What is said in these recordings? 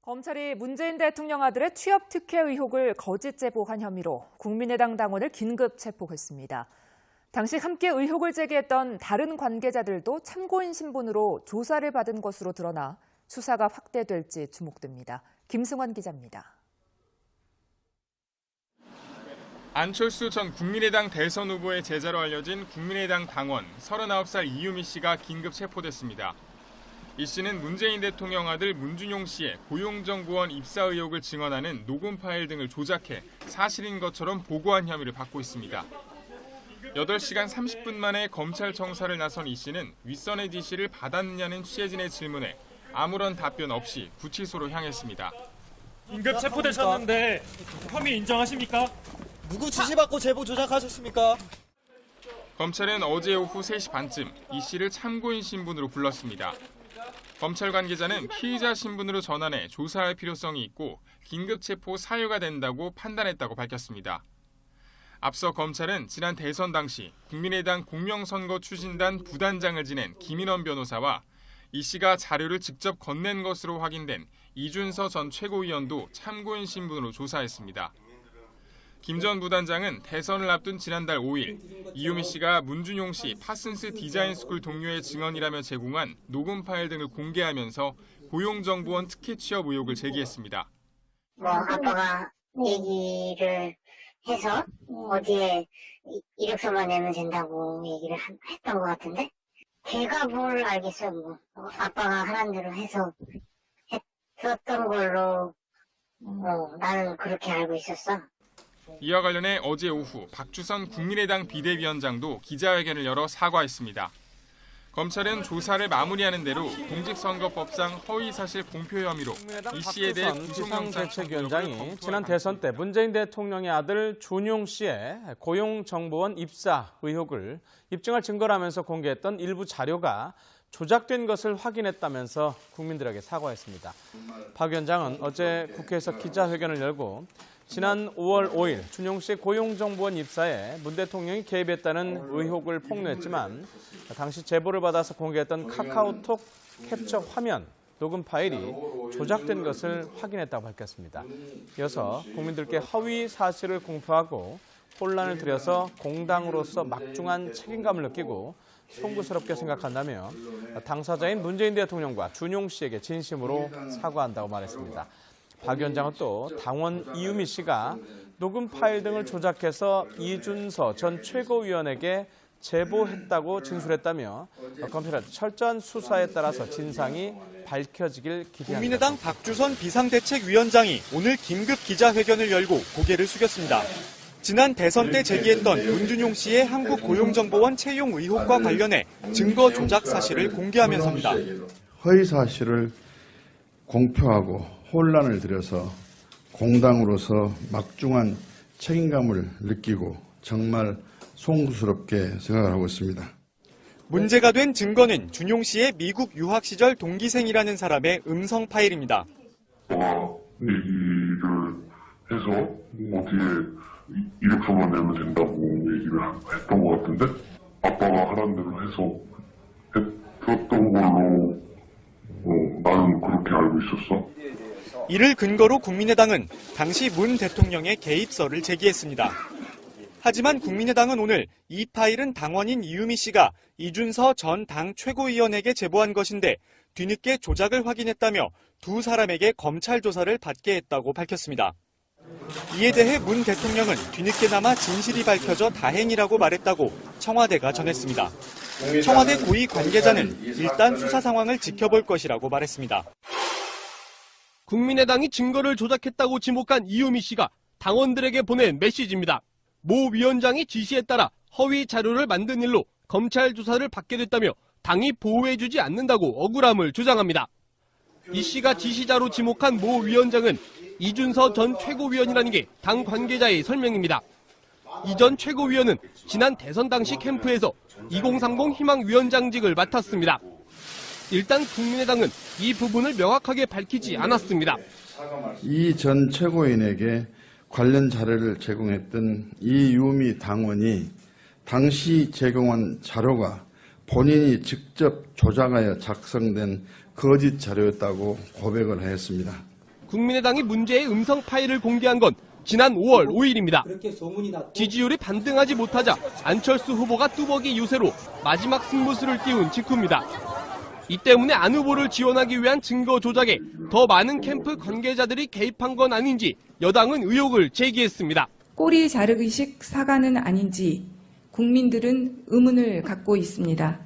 검찰이 문재인 대통령 아들의 취업 특혜 의혹을 거짓 제보한 혐의로 국민의당 당원을 긴급 체포했습니다. 당시 함께 의혹을 제기했던 다른 관계자들도 참고인 신분으로 조사를 받은 것으로 드러나 수사가 확대될지 주목됩니다. 김승환 기자입니다. 안철수 전 국민의당 대선 후보의 제자로 알려진 국민의당 당원 39살 이유미 씨가 긴급 체포됐습니다. 이 씨는 문재인 대통령 아들 문준용 씨의 고용정보원 입사 의혹을 증언하는 녹음 파일 등을 조작해 사실인 것처럼 보고한 혐의를 받고 있습니다. 8시간 30분 만에 검찰 청사를 나선 이 씨는 윗선의 지시를 받았느냐는 취재진의 질문에 아무런 답변 없이 구치소로 향했습니다. 긴급 체포되셨는데 혐의 인정하십니까? 누구 지시받고 제보 조작하셨습니까? 검찰은 어제 오후 3시 반쯤 이 씨를 참고인 신분으로 불렀습니다. 검찰 관계자는 피의자 신분으로 전환해 조사할 필요성이 있고 긴급 체포 사유가 된다고 판단했다고 밝혔습니다. 앞서 검찰은 지난 대선 당시 국민의당 공명선거 추진단 부단장을 지낸 김인원 변호사와 이 씨가 자료를 직접 건넨 것으로 확인된 이준서 전 최고위원도 참고인 신분으로 조사했습니다. 김 전 부단장은 대선을 앞둔 지난달 5일 이유미 씨가 문준용 씨 파슨스 디자인스쿨 동료의 증언이라며 제공한 녹음 파일 등을 공개하면서 고용정보원 특혜 취업 의혹을 제기했습니다. 아빠가 얘기를 해서 어디에 이력서만 내면 된다고 얘기를 했던 것 같은데 걔가 뭘 알겠어요. 아빠가 하라는 대로 해서 했었던 걸로 나는 그렇게 알고 있었어. 이와 관련해 어제 오후 박주선 국민의당 비대위원장도 기자회견을 열어 사과했습니다. 검찰은 조사를 마무리하는 대로 공직선거법상 허위사실 공표 혐의로 이 씨에 대해 구속영장 비상대책위원장이 지난 대선 때 문재인 대통령의 아들 준용 씨의 고용정보원 입사 의혹을 입증할 증거라면서 공개했던 일부 자료가 조작된 것을 확인했다면서 국민들에게 사과했습니다. 박 위원장은 어제 국회에서 기자회견을 열고 지난 5월 5일 준용 씨의 고용정보원 입사에 문 대통령이 개입했다는 의혹을 폭로했지만 당시 제보를 받아서 공개했던 카카오톡 캡처 화면, 녹음 파일이 조작된 것을 확인했다고 밝혔습니다. 이어서 국민들께 허위 사실을 공표하고 혼란을 드려서 공당으로서 막중한 책임감을 느끼고 송구스럽게 생각한다며 당사자인 문재인 대통령과 준용 씨에게 진심으로 사과한다고 말했습니다. 박 위원장은 또 당원 이유미 씨가 녹음 파일 등을 조작해서 이준서 전 최고위원에게 제보했다고 진술했다며 검찰의 철저한 수사에 따라서 진상이 밝혀지길 기대합니다. 국민의당 박주선 비상대책위원장이 오늘 긴급 기자회견을 열고 고개를 숙였습니다. 지난 대선 때 제기했던 문준용 씨의 한국고용정보원 채용 의혹과 관련해 증거 조작 사실을 공개하면서입니다. 허위 사실을 공표하고 혼란을 들여서 공당으로서 막중한 책임감을 느끼고 정말 송구스럽게 생각을 하고 있습니다. 문제가 된 증거는 준용 씨의 미국 유학 시절 동기생이라는 사람의 음성 파일입니다. 얘기를 해서 어디에 이력서만 내면 된다고 얘기를 했던 것 같은데 아빠가 하라는 대로 해서 했던 걸로 나는 그렇게 알고 있었어. 이를 근거로 국민의당은 당시 문 대통령의 개입설을 제기했습니다. 하지만 국민의당은 오늘 이 파일은 당원인 이유미 씨가 이준서 전 당 최고위원에게 제보한 것인데 뒤늦게 조작을 확인했다며 두 사람에게 검찰 조사를 받게 했다고 밝혔습니다. 이에 대해 문 대통령은 뒤늦게나마 진실이 밝혀져 다행이라고 말했다고 청와대가 전했습니다. 청와대 고위 관계자는 일단 수사 상황을 지켜볼 것이라고 말했습니다. 국민의당이 증거를 조작했다고 지목한 이유미 씨가 당원들에게 보낸 메시지입니다. 모 위원장이 지시에 따라 허위 자료를 만든 일로 검찰 조사를 받게 됐다며 당이 보호해주지 않는다고 억울함을 주장합니다. 이 씨가 지시자로 지목한 모 위원장은 이준서 전 최고위원이라는 게 당 관계자의 설명입니다. 이 전 최고위원은 지난 대선 당시 캠프에서 2030 희망위원장직을 맡았습니다. 일단 국민의당은 이 부분을 명확하게 밝히지 않았습니다. 이 전 최고위원에게 관련 자료를 제공했던 이유미 당원이 당시 제공한 자료가 본인이 직접 조작하여 작성된 거짓 자료였다고 고백을 했습니다. 국민의당이 문제의 음성 파일을 공개한 건 지난 5월 5일입니다. 지지율이 반등하지 못하자 안철수 후보가 뚜벅이 유세로 마지막 승부수를 띄운 직후입니다. 이 때문에 안 후보를 지원하기 위한 증거 조작에 더 많은 캠프 관계자들이 개입한 건 아닌지 여당은 의혹을 제기했습니다. 꼬리 자르기식 사과는 아닌지 국민들은 의문을 갖고 있습니다.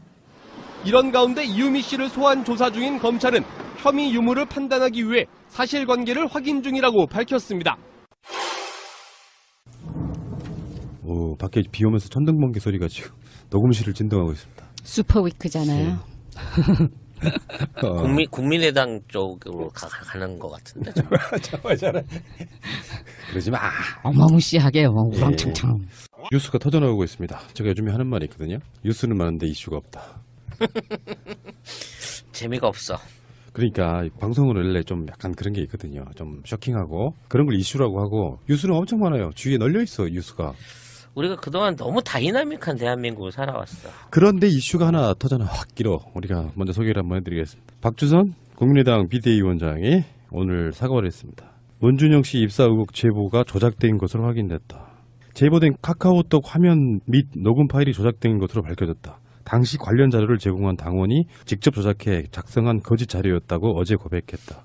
이런 가운데 이유미 씨를 소환 조사 중인 검찰은 혐의 유무를 판단하기 위해 사실관계를 확인 중이라고 밝혔습니다. 밖에 비 오면서 천둥번개 소리가 지금 녹음실을 진동하고 있습니다. 슈퍼위크잖아요. 국민의당 쪽으로 가는 것 같은데. 그러지 마. 어마무시하게 우렁창창. 뉴스가 터져나오고 있습니다. 제가 요즘에 하는 말이 있거든요. 뉴스는 많은데 이슈가 없다. 재미가 없어. 그러니까 방송은 원래 좀 약간 그런 게 있거든요. 좀 쇼킹하고 그런 걸 이슈라고 하고 뉴스는 엄청 많아요. 주위에 널려 있어 뉴스가. 우리가 그동안 너무 다이나믹한 대한민국을 살아왔어. 그런데 이슈가 하나 터져나 확 길어. 우리가 먼저 소개를 한번 해드리겠습니다. 박주선 국민의당 비대위원장이 오늘 사과를 했습니다. 문준영 씨 입사 의혹 제보가 조작된 것으로 확인됐다. 제보된 카카오톡 화면 및 녹음 파일이 조작된 것으로 밝혀졌다. 당시 관련 자료를 제공한 당원이 직접 조작해 작성한 거짓 자료였다고 어제 고백했다.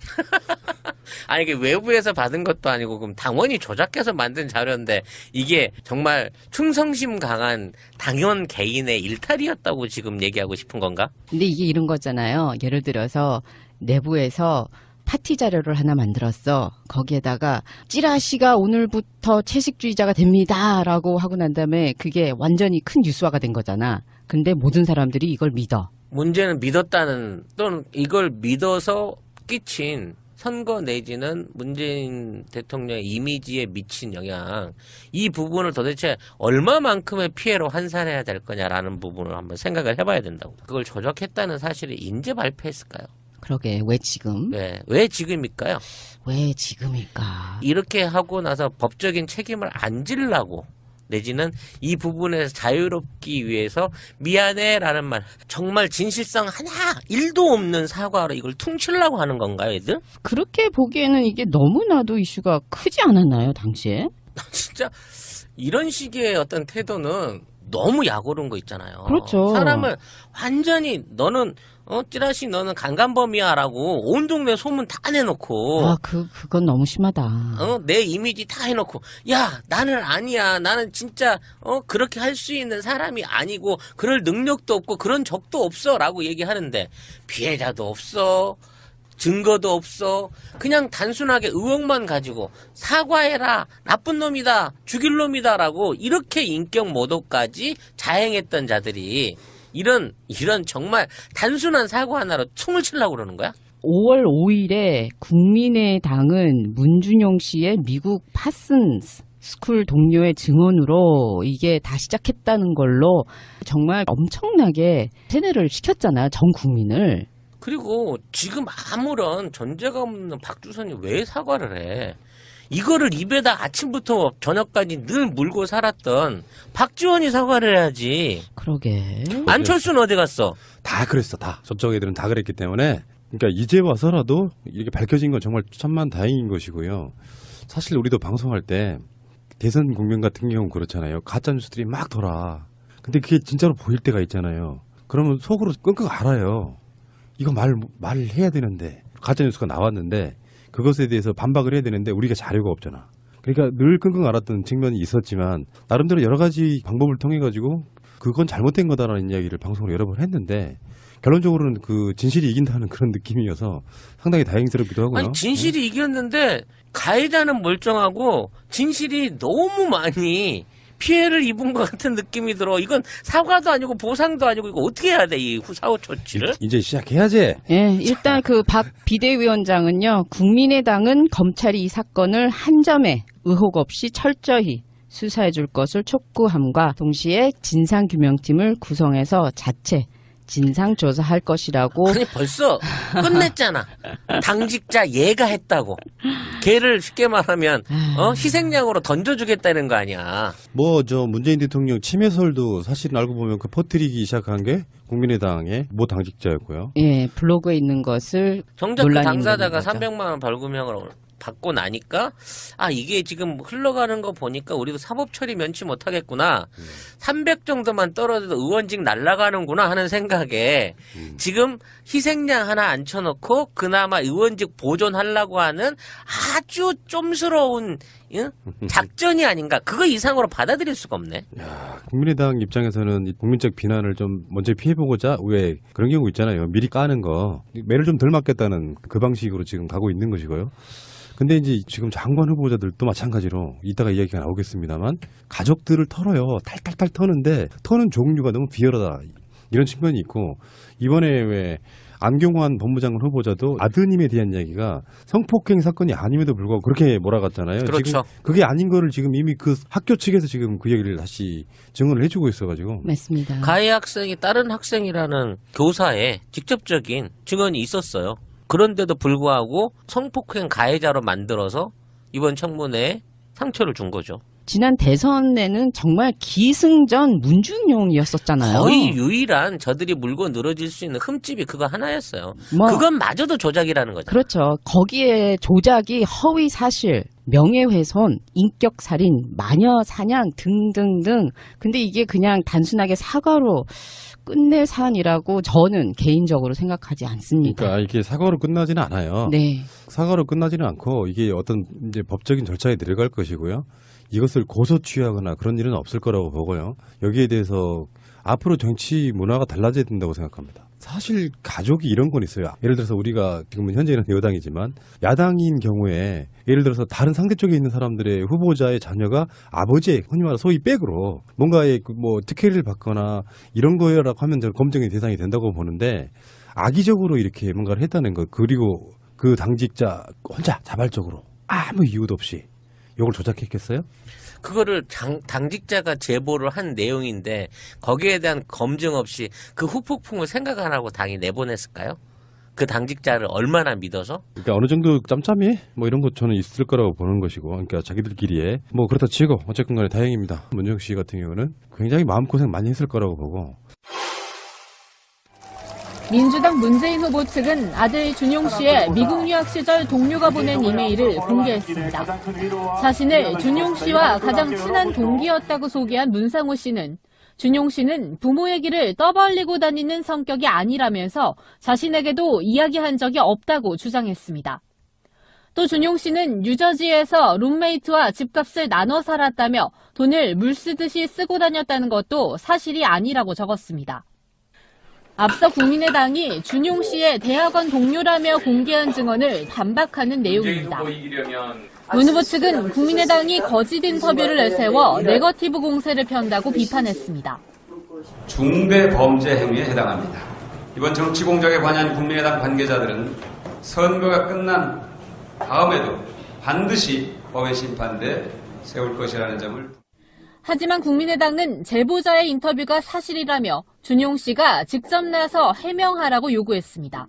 아니 이게 외부에서 받은 것도 아니고 그럼 당원이 조작해서 만든 자료인데 이게 정말 충성심 강한 당원 개인의 일탈이었다고 지금 얘기하고 싶은 건가? 근데 이게 이런 거잖아요. 예를 들어서 내부에서 파티 자료를 하나 만들었어. 거기에다가 찌라시가 오늘부터 채식주의자가 됩니다라고 하고 난 다음에 그게 완전히 큰 뉴스화가 된 거잖아. 근데 모든 사람들이 이걸 믿어. 문제는 믿었다는 또는 이걸 믿어서 끼친 선거 내지는 문재인 대통령의 이미지에 미친 영향, 이 부분을 도대체 얼마만큼의 피해로 환산해야 될 거냐라는 부분을 한번 생각을 해봐야 된다고. 그걸 조작했다는 사실이 인제 발표했을까요? 그러게 왜 지금? 네, 왜 지금일까요? 왜 지금일까? 이렇게 하고 나서 법적인 책임을 안 지려고 내지는 이 부분에서 자유롭기 위해서 미안해라는 말, 정말 진실성 하나 1도 없는 사과로 이걸 퉁치려고 하는 건가요, 얘들? 그렇게 보기에는 이게 너무나도 이슈가 크지 않았나요, 당시에? 진짜 이런 식의 어떤 태도는 너무 약오른 거 있잖아요. 그렇죠. 사람을 완전히 너는 찌라시 너는 강간범이야라고 온 동네 소문 다 내놓고. 그건 너무 심하다. 내 이미지 다 해놓고 야 나는 아니야, 나는 진짜 그렇게 할 수 있는 사람이 아니고 그럴 능력도 없고 그런 적도 없어라고 얘기하는데 피해자도 없어, 증거도 없어, 그냥 단순하게 의혹만 가지고 사과해라, 나쁜 놈이다, 죽일 놈이다라고 이렇게 인격 모독까지 자행했던 자들이 이런 정말 단순한 사과 하나로 퉁을 치려고 그러는 거야? 5월 5일에 국민의당은 문준용 씨의 미국 파슨 스쿨 동료의 증언으로 이게 다 시작했다는 걸로 정말 엄청나게 세뇌를 시켰잖아, 전 국민을. 그리고 지금 아무런 전제가 없는 박주선이 왜 사과를 해? 이거를 입에다 아침부터 저녁까지 늘 물고 살았던 박지원이 사과를 해야지. 그러게. 안철수는 어디 갔어? 다 그랬어, 다. 저쪽 애들은 다 그랬기 때문에. 그러니까 이제 와서라도 이렇게 밝혀진 건 정말 천만 다행인 것이고요. 사실 우리도 방송할 때 대선 국면 같은 경우는 그렇잖아요. 가짜 뉴스들이 막 돌아. 근데 그게 진짜로 보일 때가 있잖아요. 그러면 속으로 끙끙 앓아요. 이거 말해야 되는데, 가짜 뉴스가 나왔는데 그것에 대해서 반박을 해야 되는데 우리가 자료가 없잖아. 그러니까 늘 끙끙 앓았던 측면이 있었지만 나름대로 여러 가지 방법을 통해 가지고 그건 잘못된 거다라는 이야기를 방송으로 여러 번 했는데 결론적으로는 그 진실이 이긴다는 그런 느낌이어서 상당히 다행스럽기도 하고요. 아니 진실이 이겼는데 가해자는 멀쩡하고 진실이 너무 많이 피해를 입은 것 같은 느낌이 들어. 이건 사과도 아니고 보상도 아니고 이거 어떻게 해야 돼, 이 후사후 조치를? 이제 시작해야지. 예, 일단 그 박 비대위원장은요, 국민의당은 검찰이 이 사건을 한 점의 의혹 없이 철저히 수사해 줄 것을 촉구함과 동시에 진상규명팀을 구성해서 자체 진상조사할 것이라고. 아니 벌써 끝냈잖아. 당직자 얘가 했다고. 걔를 쉽게 말하면 희생양으로 던져주겠다는 거 아니야. 문재인 대통령 침해설도 사실은 알고 보면 그 퍼뜨리기 시작한 게 국민의당의 모 당직자였고요. 예, 블로그에 있는 것을 정작 그 당사자가 300만 원 벌금형을 받고 나니까 이게 지금 흘러가는 거 보니까 우리도 사법 처리 면치 못하겠구나. 300 정도만 떨어져도 의원직 날아가는구나 하는 생각에 지금 희생양 하나 앉혀놓고 그나마 의원직 보존하려고 하는 아주 쫌스러운 작전이 아닌가. 그거 이상으로 받아들일 수가 없네. 야, 국민의당 입장에서는 국민적 비난을 좀 먼저 피해보고자 왜 그런 경우 있잖아요. 미리 까는 거. 매를 좀 덜 맞겠다는 그 방식으로 지금 가고 있는 것이고요. 근데 이제 지금 장관 후보자들도 마찬가지로 이따가 이야기가 나오겠습니다만 가족들을 털어요. 탈탈탈 터는데 터는 종류가 너무 비열하다. 이런 측면이 있고 이번에 왜 안경환 법무장관 후보자도 아드님에 대한 이야기가 성폭행 사건이 아님에도 불구하고 그렇게 몰아갔잖아요. 그렇죠. 지금 그게 아닌 거를 지금 이미 그 학교 측에서 지금 그 얘기를 다시 증언을 해주고 있어가지고. 맞습니다. 가해 학생이 다른 학생이라는 교사의 직접적인 증언이 있었어요. 그런데도 불구하고 성폭행 가해자로 만들어서 이번 청문회에 상처를 준 거죠. 지난 대선에는 정말 기승전 문준용이었었잖아요. 거의 유일한 저들이 물고 늘어질 수 있는 흠집이 그거 하나였어요. 뭐, 그건 마저도 조작이라는 거죠. 그렇죠. 거기에 조작이 허위 사실, 명예훼손, 인격살인, 마녀 사냥 등등등. 근데 이게 그냥 단순하게 사과로 끝낼 사안이라고 저는 개인적으로 생각하지 않습니다. 그러니까 이게 사과로 끝나지는 않아요. 네. 사과로 끝나지는 않고 이게 어떤 이제 법적인 절차에 들어갈 것이고요. 이것을 고소 취하거나 그런 일은 없을 거라고 보고요. 여기에 대해서 앞으로 정치 문화가 달라져야 된다고 생각합니다. 사실 가족이 이런 건 있어요. 예를 들어서 우리가 지금은 현재는 여당이지만 야당인 경우에 예를 들어서 다른 상대 쪽에 있는 사람들의 후보자의 자녀가 아버지의 흔히 말해 소위 백으로 뭔가의 뭐 특혜를 받거나 이런 거라고 하면 검증의 대상이 된다고 보는데 악의적으로 이렇게 뭔가를 했다는 것 그리고 그 당직자 혼자 자발적으로 아무 이유도 없이 이걸 조작했겠어요? 그거를 당직자가 제보를 한 내용인데 거기에 대한 검증 없이 그 후폭풍을 생각 안 하고 당이 내보냈을까요? 그 당직자를 얼마나 믿어서? 그러니까 어느 정도 짬짬이 뭐 이런 것 저는 있을 거라고 보는 것이고 그러니까 자기들끼리에 뭐 그렇다 치고 어쨌든 간에 다행입니다. 문정 씨 같은 경우는 굉장히 마음고생 많이 했을 거라고 보고 민주당 문재인 후보 측은 아들 준용 씨의 미국 유학 시절 동료가 보낸 이메일을 공개했습니다. 자신을 준용 씨와 가장 친한 동기였다고 소개한 문상호 씨는 준용 씨는 부모의 길을 떠벌리고 다니는 성격이 아니라면서 자신에게도 이야기한 적이 없다고 주장했습니다. 또 준용 씨는 뉴저지에서 룸메이트와 집값을 나눠 살았다며 돈을 물 쓰듯이 쓰고 다녔다는 것도 사실이 아니라고 적었습니다. 앞서 국민의당이 준용 씨의 대학원 동료라며 공개한 증언을 반박하는 내용입니다. 문 후보 측은 국민의당이 거짓 인터뷰를 내세워 네거티브 공세를 편다고 비판했습니다. 중대 범죄 행위에 해당합니다. 이번 정치 공작에 관여한 국민의당 관계자들은 선거가 끝난 다음에도 반드시 법의 심판대에 세울 것이라는 점을. 하지만 국민의당은 제보자의 인터뷰가 사실이라며 준용 씨가 직접 나서 해명하라고 요구했습니다.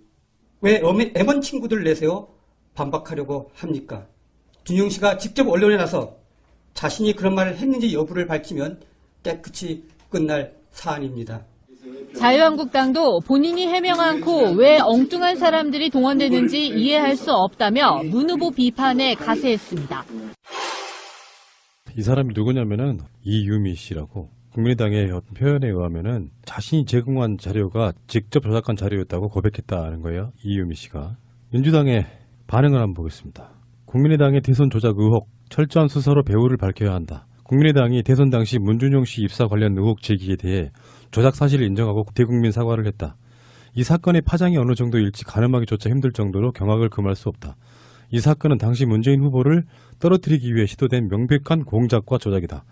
왜 M1 친구들 내세요? 반박하려고 합니까? 준용 씨가 직접 언론에 나서 자신이 그런 말을 했는지 여부를 밝히면 깨끗이 끝날 사안입니다. 자유한국당도 본인이 해명 않고 왜 엉뚱한 사람들이 동원되는지 이해할 수 없다며 문 후보 비판에 가세했습니다. 이 사람이 누구냐면은 이유미 씨라고 국민의당의 표현에 의하면은 자신이 제공한 자료가 직접 조작한 자료였다고 고백했다는 거예요. 이유미 씨가. 민주당의 반응을 한번 보겠습니다. 국민의당의 대선 조작 의혹 철저한 수사로 배후를 밝혀야 한다. 국민의당이 대선 당시 문준용 씨 입사 관련 의혹 제기에 대해 조작 사실을 인정하고 대국민 사과를 했다. 이 사건의 파장이 어느 정도일지 가늠하기조차 힘들 정도로 경악을 금할 수 없다. 이 사건은 당시 문재인 후보를 떨어뜨리기 위해 시도된 명백한 공작과 조작이다.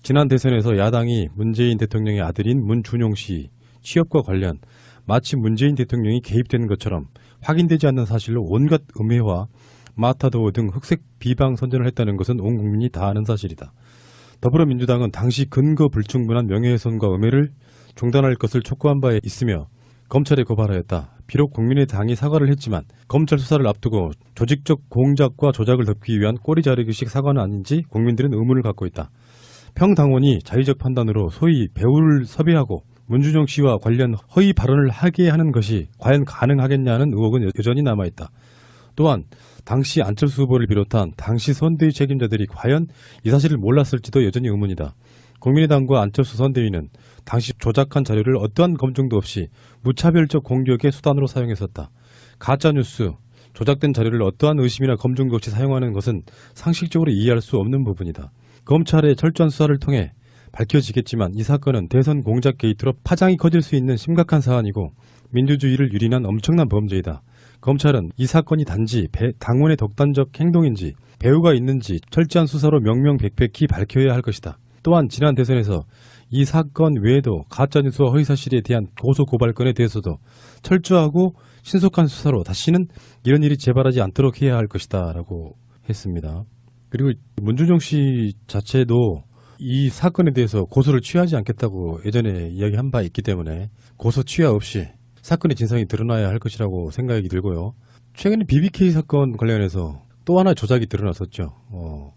지난 대선에서 야당이 문재인 대통령의 아들인 문준용 씨 취업과 관련 마치 문재인 대통령이 개입된 것처럼 확인되지 않는 사실로 온갖 음해와 마타도어 등 흑색 비방 선전을 했다는 것은 온 국민이 다 아는 사실이다. 더불어민주당은 당시 근거 불충분한 명예훼손과 음해를 중단할 것을 촉구한 바 있으며 검찰에 고발하였다. 비록 국민의당이 사과를 했지만 검찰 수사를 앞두고 조직적 공작과 조작을 덮기 위한 꼬리 자르기식 사과는 아닌지 국민들은 의문을 갖고 있다. 평당원이 자의적 판단으로 소위 배우를 섭외하고 문준용 씨와 관련 허위 발언을 하게 하는 것이 과연 가능하겠냐는 의혹은 여전히 남아있다. 또한 당시 안철수 후보를 비롯한 당시 선대위 책임자들이 과연 이 사실을 몰랐을지도 여전히 의문이다. 국민의당과 안철수 선대위는 당시 조작한 자료를 어떠한 검증도 없이 무차별적 공격의 수단으로 사용했었다. 가짜뉴스, 조작된 자료를 어떠한 의심이나 검증도 없이 사용하는 것은 상식적으로 이해할 수 없는 부분이다. 검찰의 철저한 수사를 통해 밝혀지겠지만 이 사건은 대선 공작 게이트로 파장이 커질 수 있는 심각한 사안이고 민주주의를 유린한 엄청난 범죄이다. 검찰은 이 사건이 단지 당원의 독단적 행동인지 배후가 있는지 철저한 수사로 명명백백히 밝혀야 할 것이다. 또한 지난 대선에서 이 사건 외에도 가짜뉴스와 허위사실에 대한 고소고발건에 대해서도 철저하고 신속한 수사로 다시는 이런 일이 재발하지 않도록 해야 할 것이다 라고 했습니다. 그리고 문준용 씨 자체도 이 사건에 대해서 고소를 취하지 않겠다고 예전에 이야기한 바 있기 때문에 고소 취하 없이 사건의 진상이 드러나야 할 것이라고 생각이 들고요. 최근에 BBK 사건 관련해서 또 하나 조작이 드러났었죠.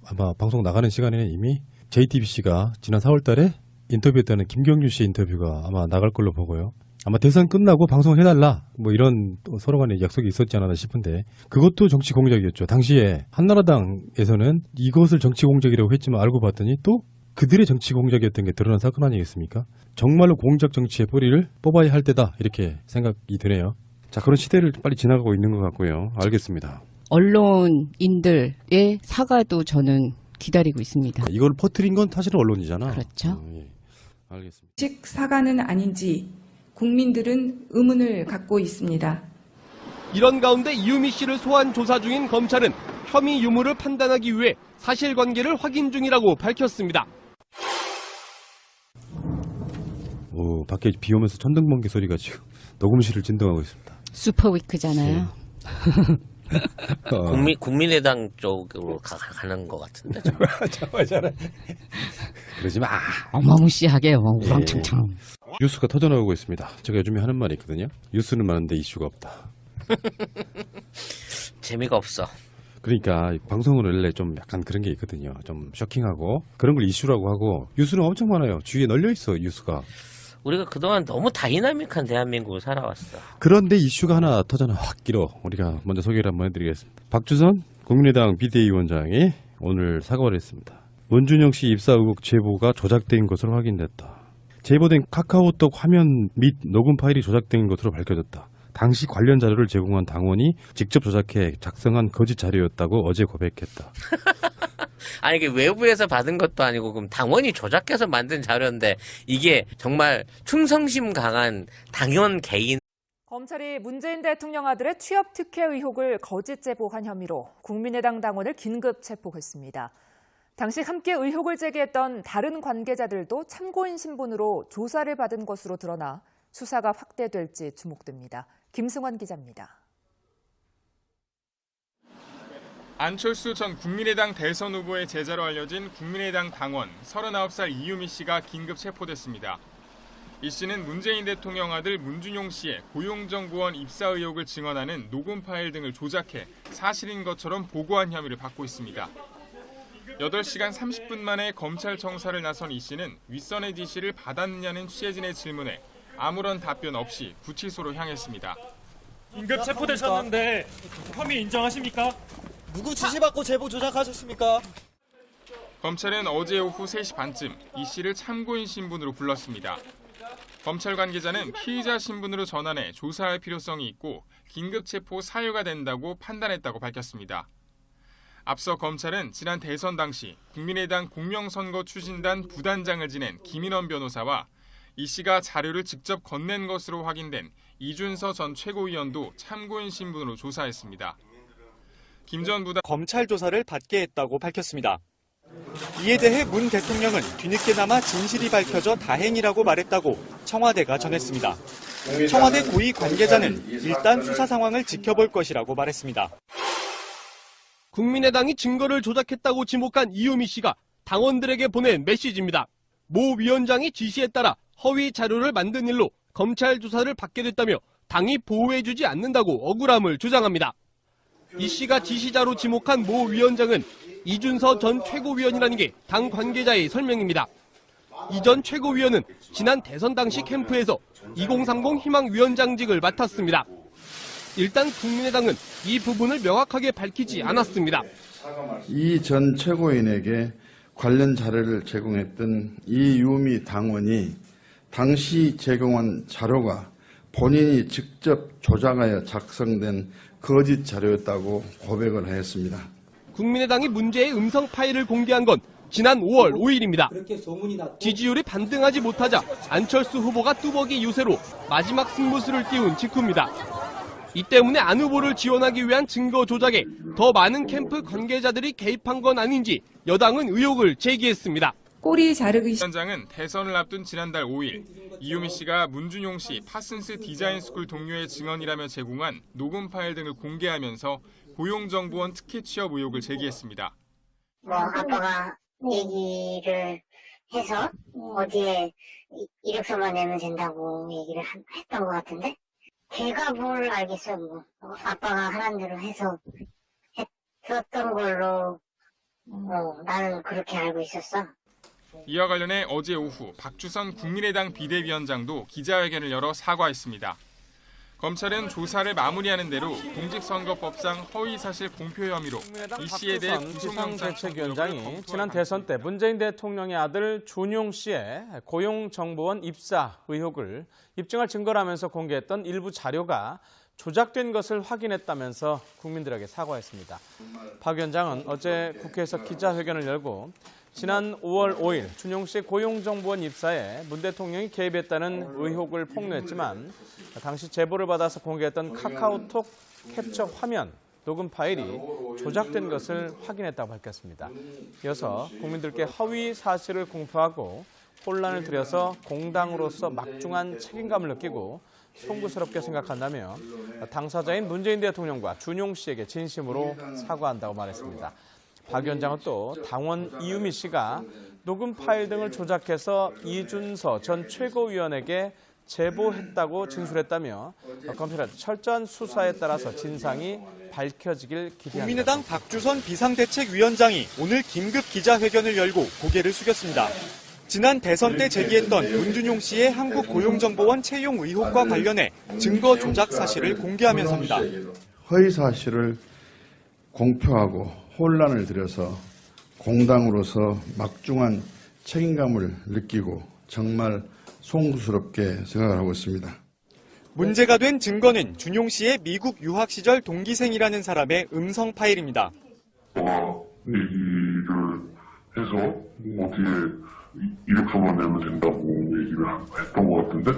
아마 방송 나가는 시간에는 이미 JTBC가 지난 4월 달에 인터뷰했다는 김경준 씨의 인터뷰가 아마 나갈 걸로 보고요. 아마 대선 끝나고 방송해달라 뭐 이런 서로 간에 약속이 있었지 않았나 싶은데 그것도 정치 공작이었죠. 당시에 한나라당에서는 이것을 정치 공작이라고 했지만 알고 봤더니 또 그들의 정치 공작이었던 게 드러난 사건 아니겠습니까? 정말로 공작 정치의 뿌리를 뽑아야 할 때다 이렇게 생각이 드네요. 자, 그런 시대를 빨리 지나가고 있는 것 같고요. 알겠습니다. 언론인들의 사과도 저는 기다리고 있습니다. 이걸 퍼뜨린 건 사실은 언론이잖아. 그렇죠. 예. 알겠습니다. 식 사과는 아닌지 국민들은 의문을 갖고 있습니다. 이런 가운데 이유미 씨를 소환 조사 중인 검찰은 혐의 유무를 판단하기 위해 사실관계를 확인 중이라고 밝혔습니다. 오, 밖에 비 오면서 천둥번개 소리가 지금 녹음실을 진동하고 있습니다. 슈퍼위크잖아요. 국민의당 쪽으로 가는 것 같은데. 그러지 마. 어마무시하게 우렁창창. 뉴스가 터져나오고 있습니다. 제가 요즘에 하는 말이 있거든요. 뉴스는 많은데 이슈가 없다. 재미가 없어. 그러니까 방송은 원래 좀 약간 그런 게 있거든요. 좀 쇼킹하고 그런 걸 이슈라고 하고 뉴스는 엄청 많아요. 주위에 널려 있어 뉴스가. 우리가 그동안 너무 다이나믹한 대한민국을 살아왔어. 그런데 이슈가 하나 터져나 확 길어. 우리가 먼저 소개를 한번 해드리겠습니다. 박주선 국민의당 비대위원장이 오늘 사과를 했습니다. 문준용 씨 입사 의혹 제보가 조작된 것으로 확인됐다. 제보된 카카오톡 화면 및 녹음 파일이 조작된 것으로 밝혀졌다. 당시 관련 자료를 제공한 당원이 직접 조작해 작성한 거짓 자료였다고 어제 고백했다. 아니 이게 외부에서 받은 것도 아니고 그럼 당원이 조작해서 만든 자료인데 이게 정말 충성심 강한 당원 개인. 검찰이 문재인 대통령 아들의 취업 특혜 의혹을 거짓 제보한 혐의로 국민의당 당원을 긴급 체포했습니다. 당시 함께 의혹을 제기했던 다른 관계자들도 참고인 신분으로 조사를 받은 것으로 드러나 수사가 확대될지 주목됩니다. 김승환 기자입니다. 안철수 전 국민의당 대선 후보의 제자로 알려진 국민의당 당원 39살 이유미 씨가 긴급 체포됐습니다. 이 씨는 문재인 대통령 아들 문준용 씨의 고용정보원 입사 의혹을 증언하는 녹음 파일 등을 조작해 사실인 것처럼 보고한 혐의를 받고 있습니다. 8시간 30분 만에 검찰 청사를 나선 이 씨는 윗선의 지시를 받았느냐는 취재진의 질문에 아무런 답변 없이 구치소로 향했습니다. 긴급 체포되셨는데 혐의 인정하십니까? 누구 지시받고 제보 조작하셨습니까? 검찰은 어제 오후 3시 반쯤 이 씨를 참고인 신분으로 불렀습니다. 검찰 관계자는 피의자 신분으로 전환해 조사할 필요성이 있고 긴급 체포 사유가 된다고 판단했다고 밝혔습니다. 앞서 검찰은 지난 대선 당시 국민의당 공명선거 추진단 부단장을 지낸 김인원 변호사와 이 씨가 자료를 직접 건넨 것으로 확인된 이준서 전 최고위원도 참고인 신분으로 조사했습니다. 김 전 부단 검찰 조사를 받게 했다고 밝혔습니다. 이에 대해 문 대통령은 뒤늦게나마 진실이 밝혀져 다행이라고 말했다고 청와대가 전했습니다. 청와대 고위 관계자는 일단 수사 상황을 지켜볼 것이라고 말했습니다. 국민의당이 증거를 조작했다고 지목한 이유미 씨가 당원들에게 보낸 메시지입니다. 모 위원장이 지시에 따라 허위 자료를 만든 일로 검찰 조사를 받게 됐다며 당이 보호해주지 않는다고 억울함을 주장합니다. 이 씨가 지시자로 지목한 모 위원장은 이준서 전 최고위원이라는 게 당 관계자의 설명입니다. 이 전 최고위원은 지난 대선 당시 캠프에서 2030 희망위원장직을 맡았습니다. 일단 국민의당은 이 부분을 명확하게 밝히지 않았습니다. 이 전 최고위원에게 관련 자료를 제공했던 이 유미 당원이 당시 제공한 자료가 본인이 직접 조작하여 작성된 거짓 자료였다고 고백을 하였습니다. 국민의당이 문제의 음성 파일을 공개한 건 지난 5월 5일입니다. 지지율이 반등하지 못하자 안철수 후보가 뚜벅이 유세로 마지막 승부수를 띄운 직후입니다. 이 때문에 안 후보를 지원하기 위한 증거 조작에 더 많은 캠프 관계자들이 개입한 건 아닌지 여당은 의혹을 제기했습니다. 꼬리 자르기 위원장은 대선을 앞둔 지난달 5일 이유미 씨가 문준용 씨 파슨스 디자인스쿨 동료의 증언이라며 제공한 녹음 파일 등을 공개하면서 고용정보원 특혜 취업 의혹을 제기했습니다. 아빠가 얘기를 해서 어디에 이력서만 내면 된다고 얘기를 했던 것 같은데 걔가 뭘 알겠어요. 아빠가 하는 대로 해서 했었던 걸로 나는 그렇게 알고 있었어. 이와 관련해 어제 오후 박주선 국민의당 비대위원장도 기자회견을 열어 사과했습니다. 검찰은 조사를 마무리하는 대로 공직선거법상 허위사실 공표 혐의로 이 씨에 대해 구속영장 비상대책위원장이 지난 대선 때 문재인 대통령의 아들 준용 씨의 고용정보원 입사 의혹을 입증할 증거라면서 공개했던 일부 자료가 조작된 것을 확인했다면서 국민들에게 사과했습니다. 박 위원장은 어제 국회에서 기자회견을 열고 지난 5월 5일 준용 씨의 고용정보원 입사에 문 대통령이 개입했다는 의혹을 폭로했지만 당시 제보를 받아서 공개했던 카카오톡 캡처 화면, 녹음 파일이 조작된 것을 확인했다고 밝혔습니다. 이어서 국민들께 허위 사실을 공표하고 혼란을 드려서 공당으로서 막중한 책임감을 느끼고 송구스럽게 생각한다며 당사자인 문재인 대통령과 준용 씨에게 진심으로 사과한다고 말했습니다. 박 위원장은 또 당원 이유미 씨가 녹음 파일 등을 조작해서 이준서 전 최고위원에게 제보했다고 진술했다며 검찰의 철저한 수사에 따라서 진상이 밝혀지길 기대합니다. 국민의당 박주선 비상대책위원장이 오늘 긴급 기자회견을 열고 고개를 숙였습니다. 지난 대선 때 제기했던 문준용 씨의 한국고용정보원 채용 의혹과 관련해 증거 조작 사실을 공개하면서입니다. 허위 사실을 공표하고 혼란을 들여서 공당으로서 막중한 책임감을 느끼고 정말 송구스럽게 생각을 하고 있습니다. 문제가 된 증거는 준용 씨의 미국 유학 시절 동기생이라는 사람의 음성 파일입니다. 얘기를 해서 어디에 이력서만 내면 된다고 얘기를 했던 것 같은데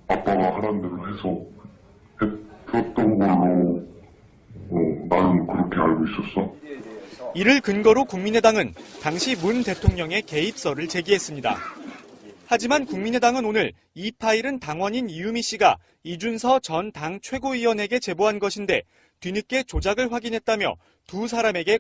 아빠가 하라는 대로 해서 했었던 걸로 나는 그렇게 알고 있었어. 이를 근거로 국민의당은 당시 문 대통령의 개입설을 제기했습니다. 하지만 국민의당은 오늘 이 파일은 당원인 이유미 씨가 이준서 전 당 최고위원에게 제보한 것인데 뒤늦게 조작을 확인했다며 두 사람에게